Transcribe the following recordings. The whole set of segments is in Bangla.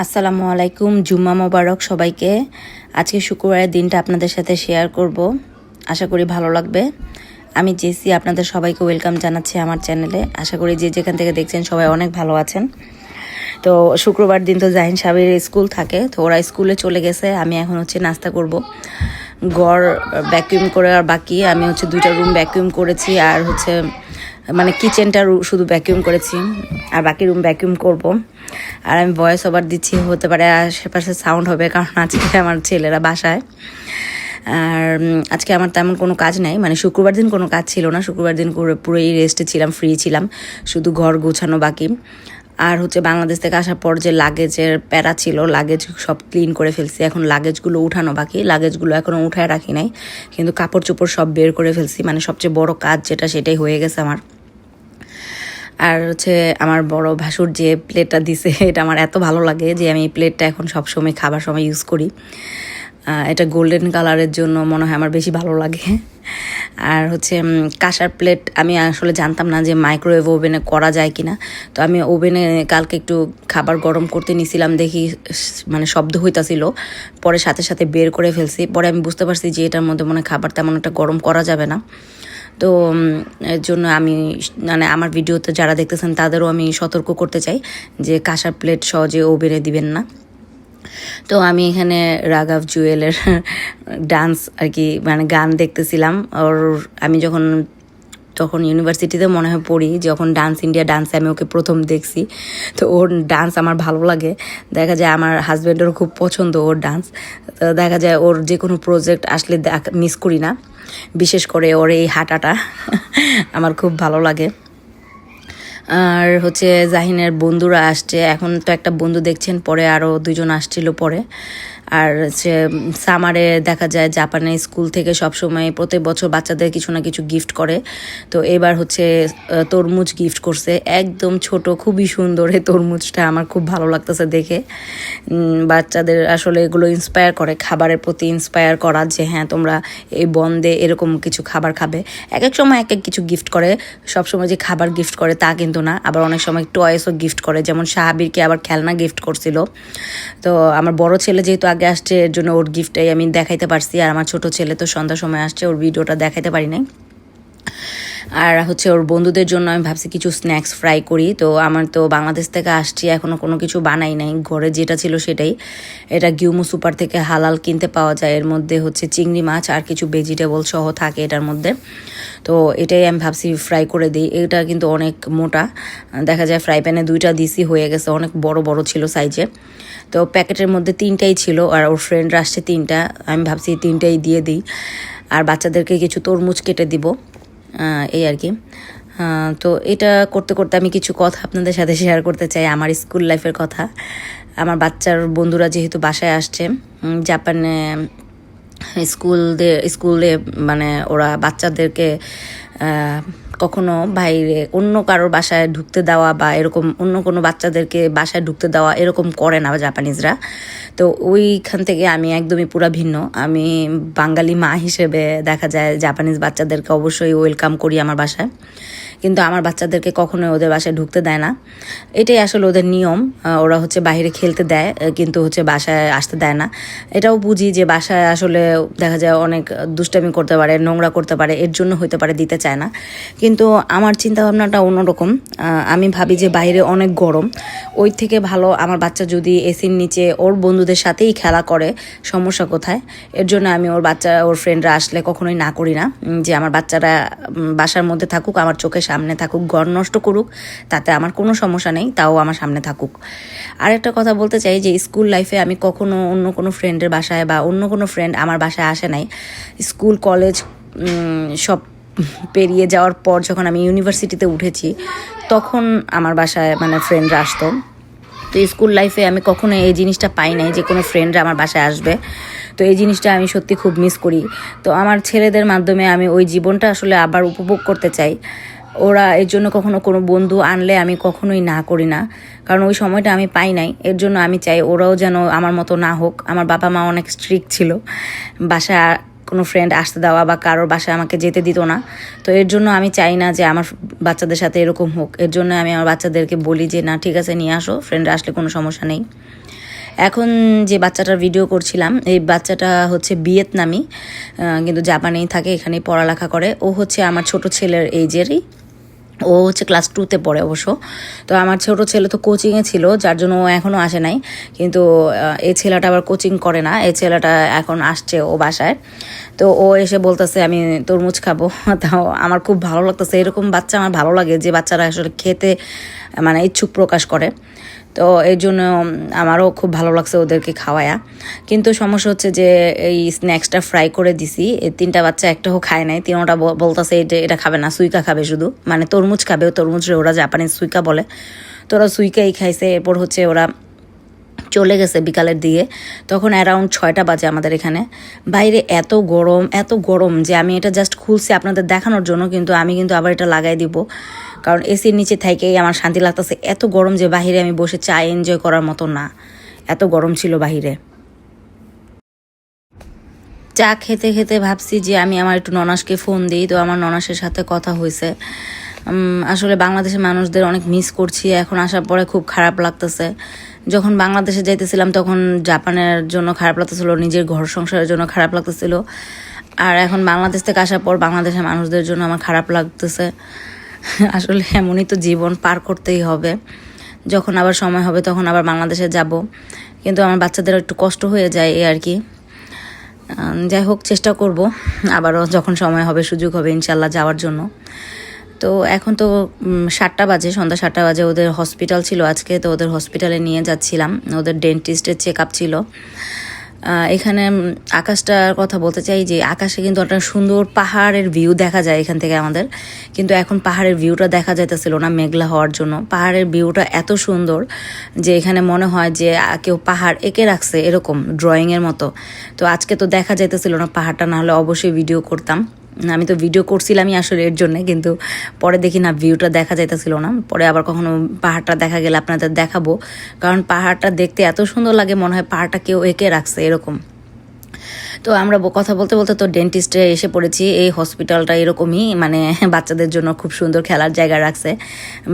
আসসালামু আলাইকুম, জুম্মা মোবারক সবাইকে। আজকে শুক্রবারের দিনটা আপনাদের সাথে শেয়ার করব, আশা করি ভালো লাগবে। আমি জেসি, আপনাদের সবাইকে ওয়েলকাম জানাচ্ছি আমার চ্যানেলে। আশা করি যে যেখান থেকে দেখছেন সবাই অনেক ভালো আছেন। তো শুক্রবার দিন তো জাহিন সাহেবের স্কুল থাকে, তো ওরা স্কুলে চলে গেছে। আমি এখন নাস্তা করব। ঘর ভ্যাকুয়াম করে আর বাকি, আমি 2টা রুম ভ্যাকুয়াম করেছি, আর মানে কিচেনটা শুধু ভ্যাকুয়াম করেছি, আর বাকি রুম ভ্যাকুয়াম করব। আর আমি ভয়েস ওভার দিচ্ছি, হতে পারে আশেপাশে সাউন্ড হবে, কারণ আজকে আমার ছেলেরা বাসায়। আর আজকে আমার তেমন কোনো কাজ নাই, মানে শুক্রবার দিন কোনো কাজ ছিল না। শুক্রবার দিন পুরোই রেস্টে ছিলাম, ফ্রি ছিলাম, শুধু ঘর গোছানো বাকি। আর বাংলাদেশ থেকে আসার পর যে লাগেজের প্যারা ছিল, লাগেজ সব ক্লিন করে ফেলছি। এখন লাগেজগুলো উঠানো বাকি, লাগেজগুলো এখনও উঠায় রাখি নাই, কিন্তু কাপড় চোপড় সব বের করে ফেলছি। মানে সবচেয়ে বড় কাজ যেটা, সেটাই হয়ে গেছে আমার। আর আমার বড় ভাসুর যে প্লেটটা দিছে, এটা আমার এত ভালো লাগে যে আমি এই প্লেটটা এখন সবসময় খাবার সময় ইউজ করি। এটা গোল্ডেন কালারের জন্য মনে হয় আমার বেশি ভালো লাগে। আর কাঁসার প্লেট আমি আসলে জানতাম না যে মাইক্রোওয়েভ ওভেনে করা যায় কিনা। তো আমি ওভেনে কালকে একটু খাবার গরম করতে নিছিলাম, দেখি মানে শব্দ হইতাছিল, পরে সাথে সাথে বের করে ফেলছি। পরে আমি বুঝতে পারছি যে এটার মধ্যে মনে খাবার তেমন একটা গরম করা যাবে না। তো এর জন্য আমি মানে আমার ভিডিওতে যারা দেখতেছেন তাদেরও আমি সতর্ক করতে চাই যে কাঁসার প্লেট সহজে ওভেনে দিবেন না। তো আমি এখানে রাঘব জুয়েলের ডান্স আর কি, মানে গান দেখতেছিলাম। ওর আমি তখন ইউনিভার্সিটিতে মনে হয় পড়ি, যখন ডান্স ইন্ডিয়া ডান্সে আমি ওকে প্রথম দেখছি। তো ওর ডান্স আমার ভালো লাগে, দেখা যায় আমার হাজব্যান্ডেরও খুব পছন্দ ওর ডান্স। তো দেখা যায় ওর যে কোনো প্রজেক্ট আসলে মিস করি না, বিশেষ করে ওর এই হাঁটাটা আমার খুব ভালো লাগে। আর জাহিনের বন্ধুরা আসছে, এখন তো একটা বন্ধু দেখছেন, পরে আরও 2জন আসছিল পরে। আর সামারে দেখা যায় জাপানের স্কুল থেকে সবসময় প্রত্যেক বছর বাচ্চাদের কিছু না কিছু গিফট করে। তো এবার তরমুজ গিফট করছে, একদম ছোট, খুবই সুন্দর। এই তরমুজটা আমার খুব ভালো লাগতেছে দেখে। বাচ্চাদের আসলে এগুলো ইন্সপায়ার করে, খাবারের প্রতি ইন্সপায়ার করা, যে হ্যাঁ তোমরা এই বন্ধে এরকম কিছু খাবার খাবে। এক এক সময় এক এক কিছু গিফট করে, সবসময় যে খাবার গিফট করে তা কিন্তু না। আবার অনেক সময় টয়েসও গিফট করে, যেমন শাহাবিরকে আবার খেলনা গিফট করছিল। তো আমার বড় ছেলে যেহেতু আগে আসছে, এর জন্য ওর গিফটটাই আমি দেখাইতে পারছি। আর আমার ছোট ছেলে তো সন্ধ্যার সময় আসছে, ওর ভিডিওটা দেখাইতে পারি নাই। আর ওর বন্ধুদের জন্য আমি ভাবছি কিছু স্ন্যাক্স ফ্রাই করি। তো আমার তো বাংলাদেশ থেকে আসছি, এখনও কোনো কিছু বানাই নাই, ঘরে যেটা ছিল সেটাই। এটা গিউমু সুপার থেকে হালাল কিনতে পাওয়া যায়। এর মধ্যে চিংড়ি মাছ আর কিছু ভেজিটেবল সহ থাকে এটার মধ্যে। তো এটাই আমি ভাবছি ফ্রাই করে দিই। এটা কিন্তু অনেক মোটা, দেখা যায় ফ্রাই প্যানে 2টা দিছি, হয়ে গেছে, অনেক বড় বড় ছিল সাইজে। তো প্যাকেটের মধ্যে 3টাই ছিল, আর ওর ফ্রেন্ডরা আসছে 3টা, আমি ভাবছি 3টাই দিয়ে দিই। আর বাচ্চাদেরকে কিছু তরমুজ কেটে দিব, এই আর কি। তো এটা করতে করতে আমি কিছু কথা আপনাদের সাথে শেয়ার করতে চাই, আমার স্কুল লাইফের কথা। আমার বাচ্চার বন্ধুরা যেহেতু বাসায় আসছে, জাপানে স্কুলে মানে ওরা বাচ্চাদেরকে কখনো বাইরে অন্য কারোর বাসায় ঢুকতে দেওয়া বা এরকম অন্য কোনো বাচ্চাদেরকে বাসায় ঢুকতে দেওয়া এরকম করে না জাপানিজরা। তো ওইখান থেকে আমি একদমই পুরা ভিন্ন। আমি বাঙালি মা হিসেবে দেখা যায় জাপানিজ বাচ্চাদেরকে অবশ্যই ওয়েলকাম করি আমার বাসায়, কিন্তু আমার বাচ্চাদেরকে কখনোই ওদের বাসায় ঢুকতে দেয় না। এটাই আসলে ওদের নিয়ম। ওরা বাইরে খেলতে দেয়, কিন্তু বাসায় আসতে দেয় না। এটাও বুঝি যে বাসায় আসলে দেখা যায় অনেক দুষ্টামি করতে পারে, নোংরা করতে পারে, এর জন্য হতে পারে দিতে চায় না। কিন্তু আমার চিন্তাভাবনাটা অন্যরকম। আমি ভাবি যে বাইরে অনেক গরম, ওই থেকে ভালো আমার বাচ্চা যদি এসির নিচে ওর বন্ধুদের সাথেই খেলা করে, সমস্যা কোথায়? এর জন্য আমি ওর ফ্রেন্ডরা আসলে কখনোই না করি না, যে আমার বাচ্চারা বাসার মধ্যে থাকুক, আমার চোখের সামনে থাকুক, ঘর নষ্ট করুক, তাতে আমার কোনো সমস্যা নেই, তাও আমার সামনে থাকুক। আর একটা কথা বলতে চাই যে স্কুল লাইফে আমি কখনো অন্য কোনো ফ্রেন্ডের বাসায় বা অন্য কোনো ফ্রেন্ড আমার বাসায় আসে নাই। স্কুল কলেজ সব পেরিয়ে যাওয়ার পর যখন আমি ইউনিভার্সিটিতে উঠেছি, তখন আমার বাসায় মানে ফ্রেন্ডরা আসতো। তো স্কুল লাইফে আমি কখনো এই জিনিসটা পাই নাই যে কোনো ফ্রেন্ডরা আমার বাসায় আসবে। তো এই জিনিসটা আমি সত্যি খুব মিস করি। তো আমার ছেলেদের মাধ্যমে আমি ওই জীবনটা আসলে আবার উপভোগ করতে চাই। ওরা এর জন্য কখনো কোনো বন্ধু আনলে আমি কখনোই না করি না, কারণ ওই সময়টা আমি পাই নাই। এর জন্য আমি চাই ওরাও যেন আমার মতো না হোক। আমার বাবা মা অনেক স্ট্রিক্ট ছিল, বাসায় কোনো ফ্রেন্ড আসতে দেওয়া বা কারোর বাসায় আমাকে যেতে দিত না। তো এর জন্য আমি চাই না যে আমার বাচ্চাদের সাথে এরকম হোক। এর জন্য আমি আমার বাচ্চাদেরকে বলি যে না, ঠিক আছে, নিয়ে আসো, ফ্রেন্ডরা আসলে কোনো সমস্যা নেই। এখন যে বাচ্চাটার ভিডিও করছিলাম এই বাচ্চাটা হচ্ছে ভিয়েতনামি, কিন্তু জাপানেই থাকে, এখানেই পড়ালেখা করে। ও হচ্ছে আমার ছোট ছেলের এইজেরই, ও হচ্ছে ক্লাস 2-তে পড়ে অবশ্য। তো আমার ছোট ছেলে তো কোচিংয়ে ছিল, যার জন্য ও এখনও আসে নাই, কিন্তু এই ছেলেটা আবার কোচিং করে না, এই ছেলেটা এখন আসছে ও বাসায়। তো ও এসে বলতেছে আমি তরমুজ খাবো। তাও আমার খুব ভালো লাগতেছে, এরকম বাচ্চা আমার ভালো লাগে যে বাচ্চারা আসলে খেতে মানে ইচ্ছুক প্রকাশ করে। তো এই জন্য আমারও খুব ভালো লাগছে ওদেরকে খাওয়ায়া। কিন্তু সমস্যা হচ্ছে যে এই স্ন্যাক্সটা ফ্রাই করে দিছি, এই 3টা বাচ্চা একটাও খায় নাই, 3টা বলতেছে এটা খাবে না, সুইকা খাবে শুধু, মানে তরমুজ খাবে, তরমুজ ওরা জাপানিজ সুইকা বলে। তো ওরা সুইকাই খাইছে। এরপর হচ্ছে ওরা চলে গেছে বিকালের দিকে, তখন অ্যারাউন্ড 6টা বাজে আমাদের এখানে। বাইরে এত গরম যে আমি এটা জাস্ট খুলছি আপনাদের দেখানোর জন্য, কিন্তু আমি কিন্তু আবার এটা লাগাই দিব, কারণ এসির নিচে থেকেই আমার শান্তি লাগতেছে। এত গরম যে বাহিরে আমি বসে চা এনজয় করার মতো না, এত গরম ছিল বাহিরে। চা খেতে খেতে ভাবছি যে আমি আমার একটু ননাসকে ফোন দিই। তো আমার ননাসের সাথে কথা হয়েছে। আসলে বাংলাদেশের মানুষদের অনেক মিস করছি, এখন আসার পরে খুব খারাপ লাগতেছে। যখন বাংলাদেশে যাইতেছিলাম তখন জাপানের জন্য খারাপ লাগতেছিল, নিজের ঘর সংসারের জন্য খারাপ লাগতেছিল, আর এখন বাংলাদেশ থেকে আসার পর বাংলাদেশের মানুষদের জন্য আমার খারাপ লাগতেছে। আসলে এমনই তো জীবন, পার করতেই হবে। যখন আবার সময় হবে তখন আবার বাংলাদেশে যাব, কিন্তু আমার বাচ্চাদের একটু কষ্ট হয়ে যায় এই আর কি। যাই হোক, চেষ্টা করব আবারও যখন সময় হবে, সুযোগ হবে ইনশাল্লাহ যাওয়ার জন্য। তো এখন তো 7টা বাজে, সন্ধ্যা 7টা বাজে। ওদের হসপিটাল ছিল আজকে, তো ওদের হসপিটালে নিয়ে যাচ্ছিলাম, ওদের ডেন্টিস্টের চেক আপ ছিল। এখানে আকাশটার কথা বলতে চাই যে আকাশে কিন্তু একটা সুন্দর পাহাড়ের ভিউ দেখা যায় এখান থেকে আমাদের, কিন্তু এখন পাহাড়ের ভিউটা দেখা যাইতেছিল না মেঘলা হওয়ার জন্য। পাহাড়ের ভিউটা এত সুন্দর যে এখানে মনে হয় যে কেউ পাহাড় এঁকে রাখছে এরকম ড্রয়িংয়ের মতো। তো আজকে তো দেখা যাইতেছিল না পাহাড়টা, না হলে অবশ্যই ভিডিও করতাম। আমি তো ভিডিও করছিলামই আসলে এর জন্যে, কিন্তু পরে দেখি না ভিউটা দেখা যাইতেছিল না। পরে আবার কখনো পাহাড়টা দেখা গেলে আপনাদের দেখাবো, কারণ পাহাড়টা দেখতে এত সুন্দর লাগে, মনে হয় পাহাড়টা কেউ এঁকে রাখছে এরকম। তো আমরা কথা বলতে বলতে তো ডেন্টিস্টে এসে পড়েছি। এই হসপিটালটা এরকমই, মানে বাচ্চাদের জন্য খুব সুন্দর খেলার জায়গা রাখছে,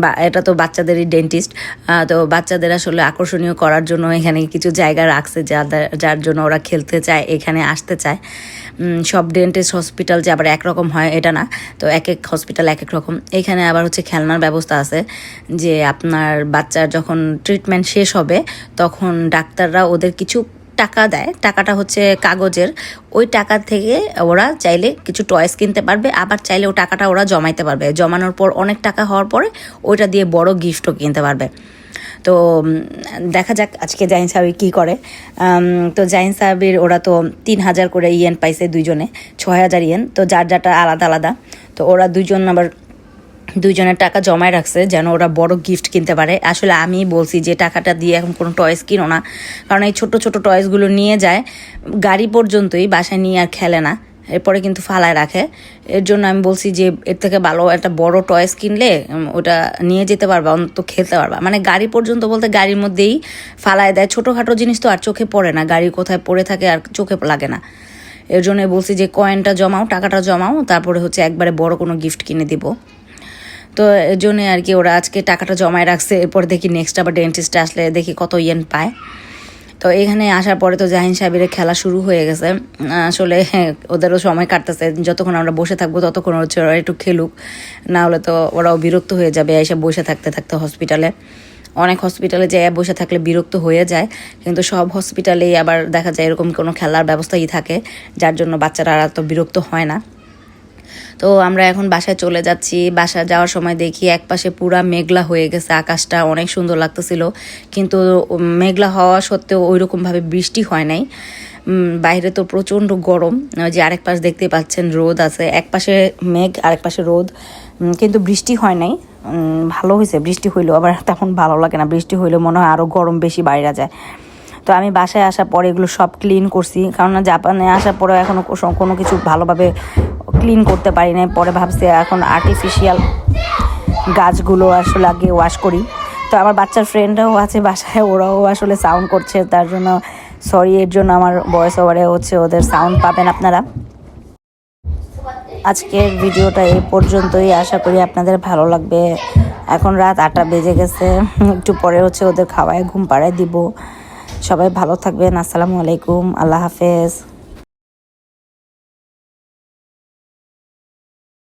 বা এটা তো বাচ্চাদেরই ডেন্টিস্ট। তো বাচ্চাদের আসলে আকর্ষণীয় করার জন্য এখানে কিছু জায়গা রাখছে, যার জন্য ওরা খেলতে চায়, এখানে আসতে চায়। সব ডেন্টিস্ট হসপিটাল যে আবার একরকম হয় এটা না, তো এক এক হসপিটাল এক এক রকম। এখানে আবার হচ্ছে খেলনার ব্যবস্থা আছে, যে আপনার বাচ্চার যখন ট্রিটমেন্ট শেষ হবে তখন ডাক্তাররা ওদের কিছু টাকা দেয়, টাকাটা হচ্ছে কাগজের, ওই টাকা থেকে ওরা চাইলে কিছু টয়েস কিনতে পারবে, আবার চাইলে ও টাকাটা ওরা জমাইতে পারবে, জমানোর পর অনেক টাকা হওয়ার পরে ওইটা দিয়ে বড় গিফটও কিনতে পারবে। তো দেখা যাক আজকে জাহিন সাহেব কী করে। তো জাহিন সাহেবের ওরা তো 3000 করে ইয়েন পাইছে দুইজনে, 6000 ইয়েন, তো যার যারটা আলাদা আলাদা। তো ওরা দুইজনের টাকা জমায় রাখছে যেন ওরা বড় গিফট কিনতে পারে। আসলে আমি বলছি যে টাকাটা দিয়ে এখন কোনো টয়েস কিনো না, কারণ এই ছোট ছোট টয়েসগুলো নিয়ে যায় গাড়ি পর্যন্তই, বাসায় নিয়ে আর খেলে না, এরপরে কিন্তু ফালায় রাখে। এর জন্য আমি বলছি যে এর থেকে ভালো একটা বড় টয়েস কিনলে ওটা নিয়ে যেতে পারবা, অন্তত খেলতে পারবা। মানে গাড়ি পর্যন্ত বলতে গাড়ির মধ্যেই ফালায় দেয়, ছোটোখাটো জিনিস তো আর চোখে পড়ে না, গাড়ি কোথায় পড়ে থাকে আর চোখে লাগে না। এর জন্য বলছি যে কয়েনটা জমাও, টাকাটা জমাও, তারপরে হচ্ছে একবারে বড় কোনো গিফট কিনে দিব। তো এর জন্য আর কি ওরা আজকে টাকাটা জমায় রাখছে, এরপর দেখি নেক্সট আবার ডেন্টিস্টে আসলে দেখি কত ইয়েন পায়। তো এখানে আসার পরে তো জাহিন সাহেবের খেলা শুরু হয়ে গেছে। আসলে ওদেরও সময় কাটতেছে, যতক্ষণ আমরা বসে থাকবো ততক্ষণ হচ্ছে ওরা একটু খেলুক, না হলে তো ওরাও বিরক্ত হয়ে যাবে এসে বসে থাকতে থাকতে। হসপিটালে অনেক হসপিটালে যে বসে থাকলে বিরক্ত হয়ে যায়, কিন্তু সব হসপিটালেই আবার দেখা যায় এরকম কোনো খেলার ব্যবস্থাই থাকে, যার জন্য বাচ্চারা আর তো বিরক্ত হয় না। তো আমরা এখন বাসায় চলে যাচ্ছি। বাসায় যাওয়ার সময় দেখি একপাশে পুরা মেঘলা হয়ে গেছে, আকাশটা অনেক সুন্দর লাগতেছিল, কিন্তু মেঘলা হওয়া সত্ত্বেও ওইরকমভাবে বৃষ্টি হয় নাই। বাইরে তো প্রচণ্ড গরম, যে আরেক পাশ দেখতে পাচ্ছেন রোদ আছে, এক পাশে মেঘ আরেক পাশে রোদ, কিন্তু বৃষ্টি হয় নাই। ভালো হয়েছে, বৃষ্টি হইলো আবার তেমন ভালো লাগে না, বৃষ্টি হইলে মনে হয় আরও গরম বেশি বাইরে যায়। তো আমি বাসায় আসার পরে এগুলো সব ক্লিন করছি, কারণ জাপানে আসার পরে এখনও কোনো কিছু ভালোভাবে ক্লিন করতে পারি না। পরে ভাবছি এখন আর্টিফিশিয়াল গাছগুলো আসলে আগে ওয়াশ করি। তো আমার বাচ্চার ফ্রেন্ডরাও আছে বাসায়, ওরাও আসলে সাউন্ড করছে, তার জন্য সরি। এর জন্য আমার ভয়েস ওভারে হচ্ছে ওদের সাউন্ড পাবেন আপনারা। আজকের ভিডিওটা এই পর্যন্তই, আশা করি আপনাদের ভালো লাগবে। এখন রাত 8টা বেজে গেছে, একটু পরে হচ্ছে ওদের খাওয়ায় ঘুম পাড়ায় দিব। সবাই ভালো থাকবেন। আসসালামু আলাইকুম, আল্লাহ হাফেজ।